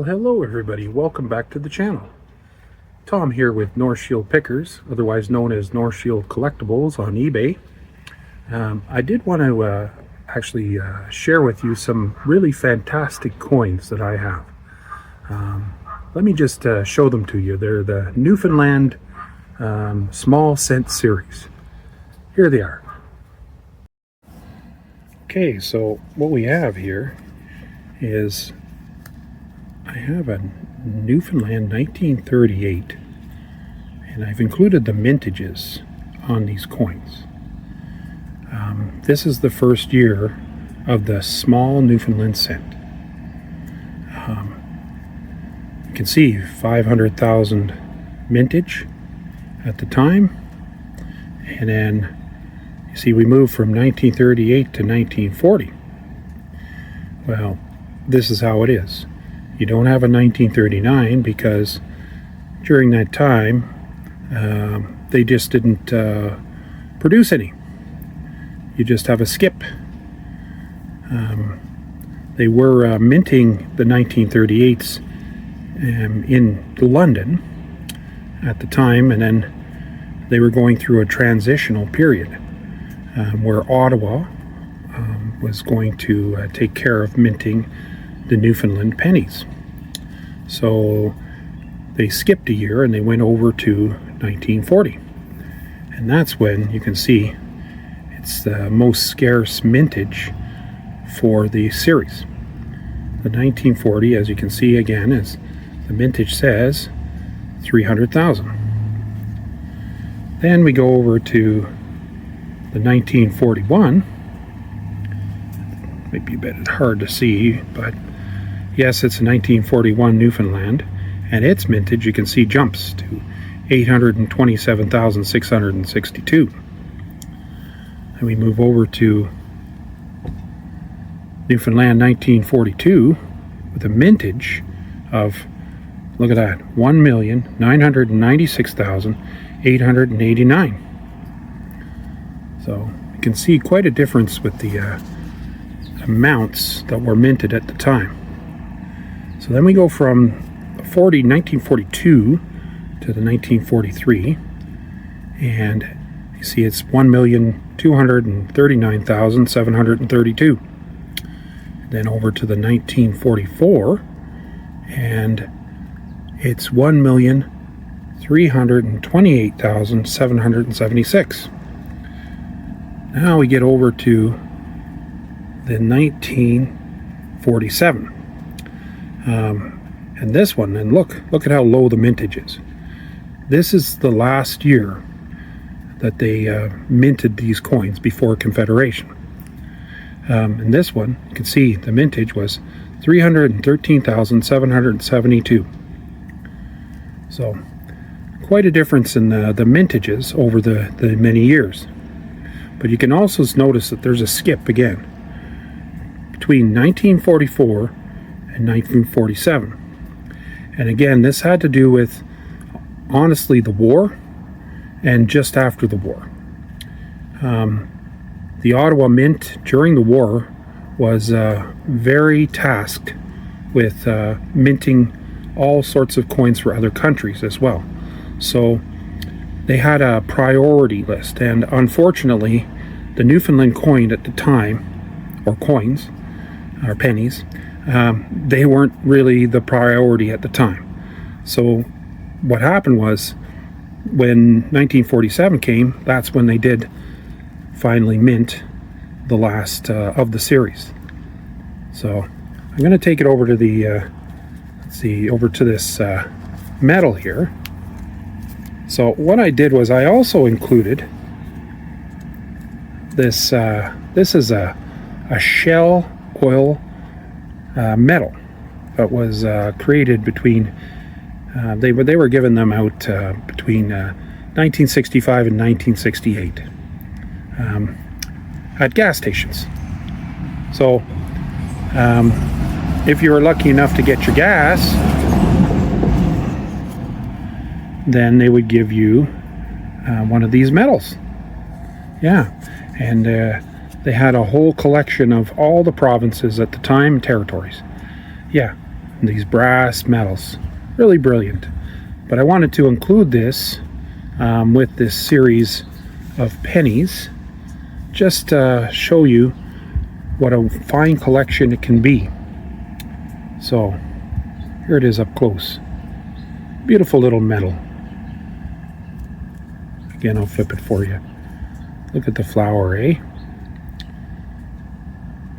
Well, hello everybody. Welcome back to the channel. Tom here with North Shield Pickers, otherwise known as North Shield Collectibles on eBay. I did want to actually share with you some really fantastic coins that I have. Let me just show them to you. They're the Newfoundland small cent series. Here they are. Okay, so what we have here is I have a Newfoundland 1938, and I've included the mintages on these coins. This is the first year of the small Newfoundland cent. You can see 500,000 mintage at the time, and then you see we moved from 1938 to 1940. Well, this is how it is. You don't have a 1939 because during that time they just didn't produce any. You just have a skip. They were minting the 1938s in London at the time, and then they were going through a transitional period where Ottawa was going to take care of minting the Newfoundland pennies. So they skipped a year and they went over to 1940, and that's when you can see it's the most scarce mintage for the series. The 1940, as you can see again, is the mintage says 300,000. Then we go over to the 1941. Might be a bit hard to see, but yes, it's a 1941 Newfoundland, and its mintage you can see jumps to 827,662. And we move over to Newfoundland 1942 with a mintage of, look at that, 1,996,889. So you can see quite a difference with the amounts that were minted at the time. So then we go from 1942 to the 1943, and you see it's 1,239,732. Then over to the 1944, and it's 1,328,776. Now we get over to the 1947. And this one, and look at how low the mintage is. This is the last year that they minted these coins before Confederation. And this one, you can see the mintage was 313,772. So quite a difference in the mintages over the many years. But you can also notice that there's a skip again between 1944 and 1947. And again, this had to do with, honestly, the war and just after the war. The Ottawa Mint during the war was very tasked with minting all sorts of coins for other countries as well. So they had a priority list, and unfortunately the Newfoundland coin at the time, or coins, or pennies, they weren't really the priority at the time. So what happened was, when 1947 came, that's when they did finally mint the last of the series. So I'm going to take it over to the over to this metal here. So what I did was I also included this. This is a shell oil metal that was created between. They were giving them out between 1965 and 1968 at gas stations. So if you were lucky enough to get your gas, then they would give you one of these medals. Yeah, and they had a whole collection of all the provinces at the time, territories. Yeah, these brass medals. Really brilliant. But I wanted to include this with this series of pennies, just to show you what a fine collection it can be. So here it is up close. Beautiful little medal. Again, I'll flip it for you. Look at the flower, eh?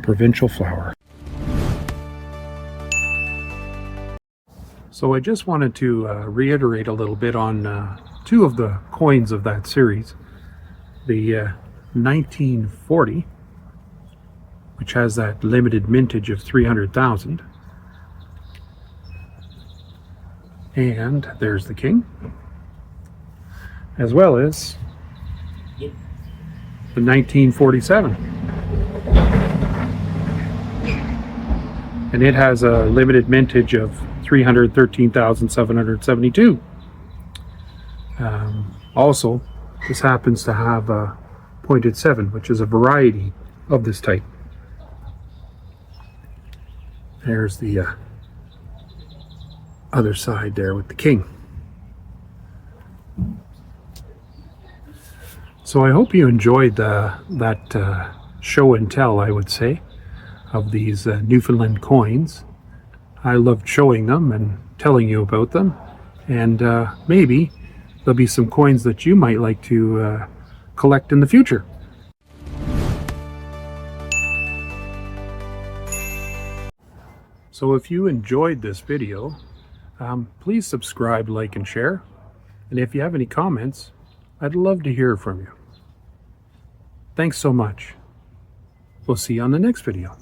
Provincial flower. So I just wanted to reiterate a little bit on two of the coins of that series. The 1940, which has that limited mintage of 300,000. And there's the king. As well as the 1947. And it has a limited mintage of 313,772. Also, this happens to have a pointed 7, which is a variety of this type. There's the other side there with the king. So I hope you enjoyed that show and tell, I would say, of these Newfoundland coins. I loved showing them and telling you about them, and maybe there'll be some coins that you might like to collect in the future. So if you enjoyed this video, please subscribe, like, and share. And if you have any comments, I'd love to hear from you. Thanks so much. We'll see you on the next video.